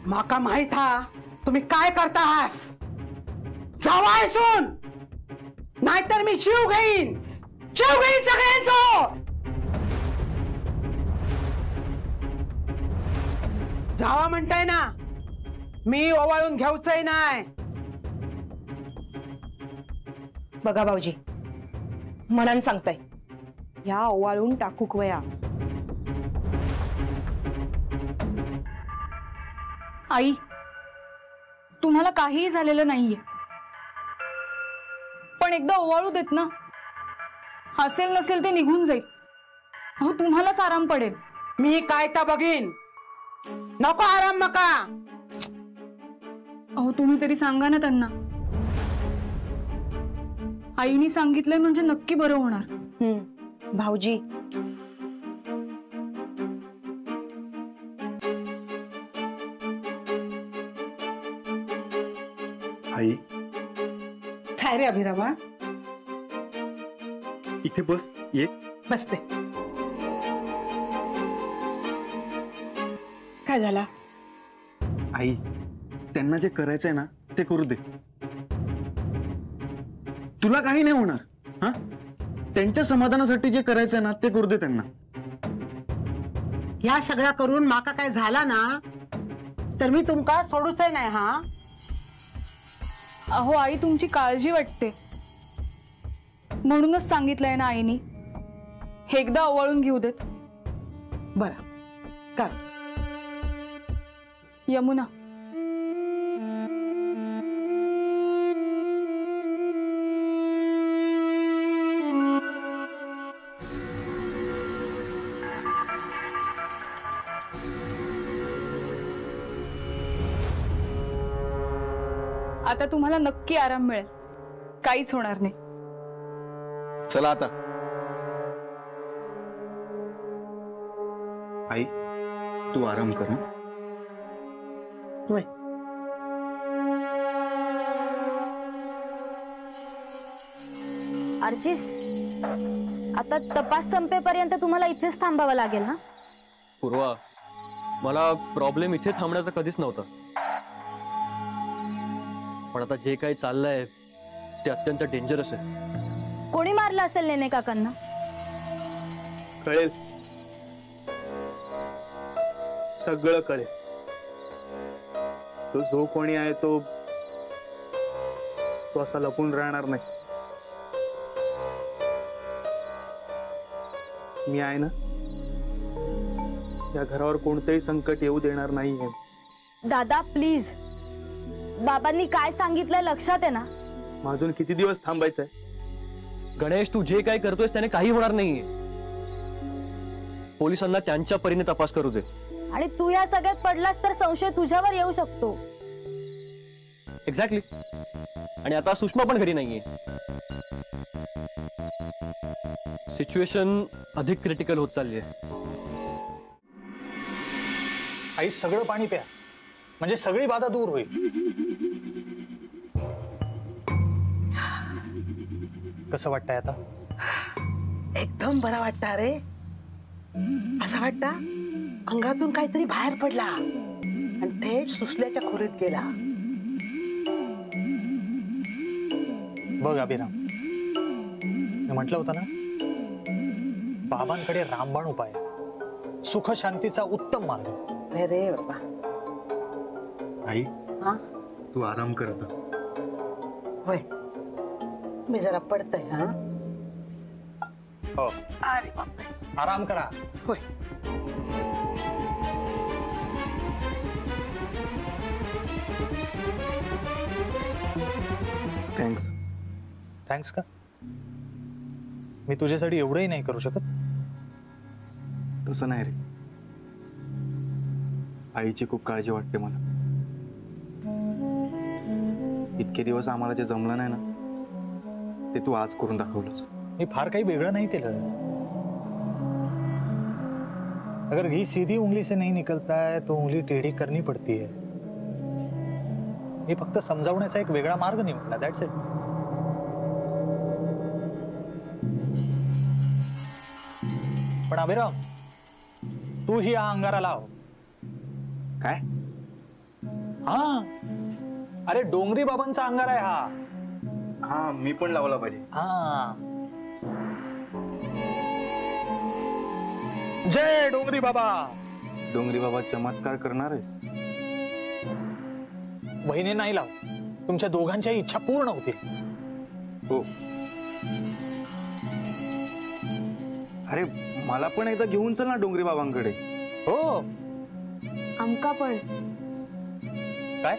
माका माहित हा तुम्ही काय करता आहास. जावायसून नाहीतर मी जीव घेईन सगळ्यांचो. जावा म्हणताय ना, मी ओवाळून घ्यायचंय नाही. बघा भाऊजी, म्हणून सांगताय ह्या ओवाळून टाकूक वया. आई, तुम्हाला काहीही झालेलं नाहीये, पण एकदा ओवाळू देत ना. हसेल नसेल ते निघून जाईल. अहो तुम्हालाच आराम पडेल. मी काय तर बघीन. नको आराम मका. अहो तुम्ही तरी सांगा ना त्यांना. आईनी सांगितलंय म्हणजे नक्की बरं होणार. भाऊजी, आई, काय रे अभिरामा? इथे बस. ये. बसते. काय झाला? आई, त्यांना जे करायचंय ना ते करू दे. तुला काही नाही होणार. हा, त्यांच्या समाधानासाठी जे करायचंय ना ते करू दे त्यांना. या सगळ्या करून माका काय झाला ना तर मी तुमका सोडूच नाही. हा, अहो आई तुमची काळजी वाटते म्हणूनच सांगितलंय ना आईनी. हे एकदा ओवाळून घेऊ देत. बरं कर. यमुना, आता तुम्हाला नक्की आराम मिळेल. काहीच होणार नाही. चला आता. आई, तू आराम कर. होय. अर्चिस, आता तपास संपेपर्यंत तुम्हाला इथेच थांबावं लागेल ना? पूर्वा, मला प्रॉब्लेम इथे थांबण्याचा कधीच नव्हता, पण आता जे काही चाललंय ते अत्यंत डेंजरस आहे. कोणी मारलं असेल नेने काकांना? कळेल, सगळं कळेल. तो जो कोणी आहे तो असा लपून राहणार नाही. मी आहे ना, या घरावर कोणतेही संकट येऊ देणार नाहीये. दादा प्लीज, बाबांनी काय सांगितलं लक्षात आहे ना? अजून किती दिवस थांबायचंय? गणेश, तू जे काही करतोयस त्याने काही होणार नाहीये. पोलिसांना त्यांच्या परीने तपास करू दे. आणि तू या सगळ्यात पडलास तर संशय तुझ्यावर येऊ शकतो. एक्झॅक्टली. आणि आता सुषमा पण घरी नाहीये. सिच्युएशन अधिक क्रिटिकल होत चालली आहे. आई, सगळं पाणी प्या, म्हणजे सगळी बाधा दूर होईल. कसं वाटतंय आता? एकदम बरा वाटता रे. असं वाटता अंगातून काहीतरी बाहेर पडला आणि थेट सुसल्याच्या खोलीत गेला. बघ अभिराम, मी म्हटलं होतं ना, बाबांकडे रामबाण उपाय, सुख शांतीचा उत्तम मार्ग. रे बाबा. आई, हा, तू आराम कर आता. होय, मी जरा पडतय. हा, हो, अरे बापरे, आराम करा. होय. थँक्स. थँक्स का? मी तुझ्यासाठी एवढंही नाही करू शकत. तसं नाही रे. आईची खूप काळजी वाटते मला. इतके दिवस आम्हाला जे जमलं नाही ना ते तू आज करून दाखवलंस. मी फार काही वेगळं नाही केलं. अगर घी सीधी उंगली से नहीं निकलता है तो उंगली टेढ़ी करनी पड़ती है. मी फक्त समजावण्याचा एक वेगळा मार्ग निवडला. That's it. पण अभिराम, तू ही अंगारा लाव. काय? हा, अरे डोंगरी बाबांचा अंगार आहे हा. हा, मी पण लावला पाहिजे. हा, जय डोंगरी बाबा. डोंगरी बाबा चमत्कार करणार आहे. वहिनी नाही लाव, तुमच्या दोघांच्या इच्छा पूर्ण होतील. हो. अरे मला पण एकदा घेऊन चल ना डोंगरी बाबांकडे. हो. आमका पण काय?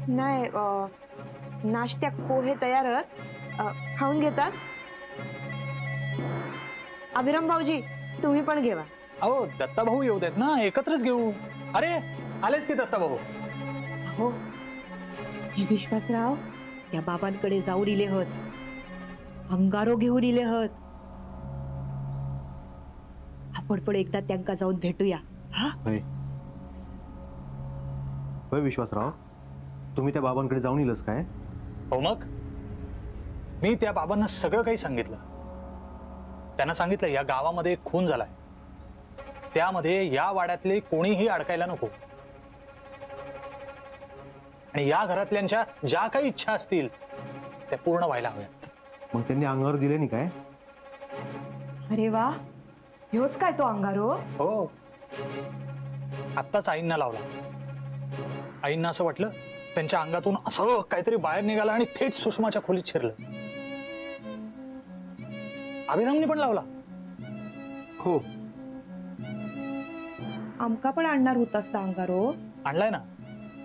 नाही, नाश्त्याक पोहे तयार आहेत. खाऊन घेतास? अभिराम भाऊजी तुम्ही पण घेवा. अहो दत्ता भाऊ येऊ देत ना, एकत्रच घेऊ. अरे आलेच की दत्ता भाऊ. हो, हे विश्वासराव त्या बाबांकडे जाऊन इले हत, अंगारो घेऊन इले हत. आपण पण एकदा त्यांका जाऊन भेटूया. हा, होय विश्वासराव, तुम्ही त्या बाबांकडे जाऊन येलच काय? हो, मग मी त्या बाबांना सगळं काही सांगितलं. त्यांना सांगितलं या गावामध्ये एक खून झालाय, त्यामध्ये या वाड्यातले कोणीही अडकायला नको, आणि या घरातल्यांच्या ज्या काही इच्छा असतील त्या पूर्ण व्हायला हव्यात. मग त्यांनी अंगावर दिले नाही काय? अरे वा, ह्योच काय तो अंगारो? हो, आत्ताच आईंना लावला. आईंना असं वाटलं त्यांच्या अंगातून असं काहीतरी बाहेर निघालं आणि थेट सुषमाच्या खोलीत शिरलं. अभिरामने पण लावला. हो, आमका पण आणणार होतास ना अंगारो? आणलाय ना,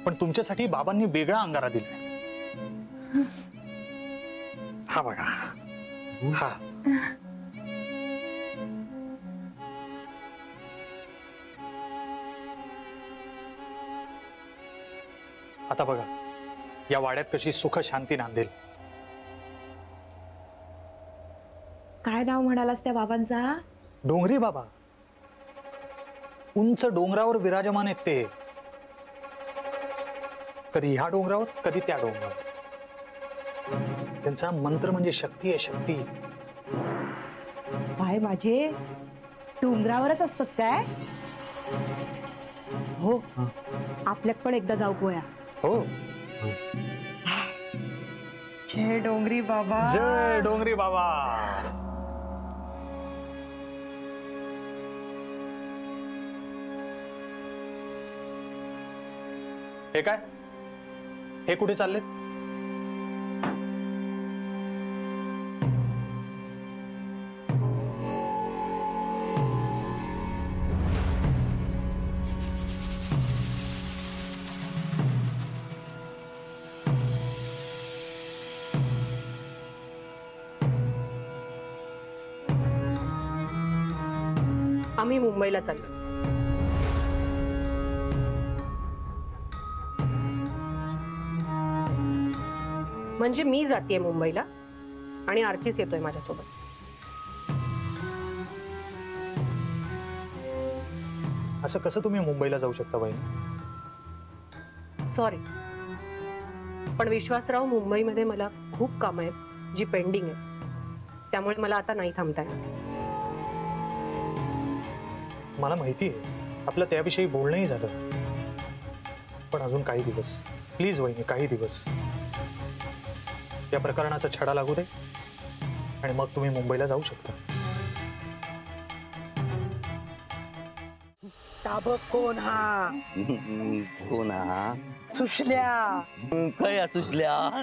पण तुमच्यासाठी बाबांनी वेगळा अंगारा दिलाय. हा बघा. हा, आता बघा या वाड्यात कशी सुख शांती नांदेल. काय नाव म्हणालास त्या बाबांचा? डोंगरी बाबा. उंच डोंगरावर विराजमान आहेत ते. कधी ह्या डोंगरावर, कधी त्या डोंगरावर. त्यांचा मंत्र म्हणजे शक्ती आहे, शक्ती. बाय माझे डोंगरावरच असतात काय? हो, आपल्यात पण एकदा जाऊ पोया. हो. जय डोंगरी बाबा. जय डोंगरी बाबा. हे काय? हे कुठे चालले? आम्ही मुंबईला चाललो. म्हणजे मी जातेय मुंबईला आणि आर्चीस येतोय माझ्यासोबत. असं कसं तुम्ही मुंबईला जाऊ शकता बहीण? सॉरी, पण विश्वासराव मुंबईमध्ये मला खूप कामं आहेत जी पेंडिंग आहेत, त्यामुळे मला आता नाही थांबता येत. मला माहिती आहे आपलं त्याविषयी बोलणंही झालं, पण अजून काही दिवस प्लीज वहिनी, काही दिवस या प्रकरणाचा छडा लागू दे आणि मग तुम्ही मुंबईला जाऊ शकता. ताबक कोण हा? कोण हा? सुशल्या. काय सुशल्या?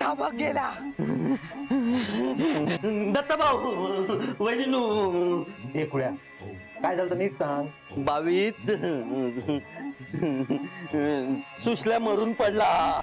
ताबक गेला. दत्ता भाऊ, वहिनू. एकुड्या काय झालं नीट सांग. बावीत सुशल्या मरून पडला.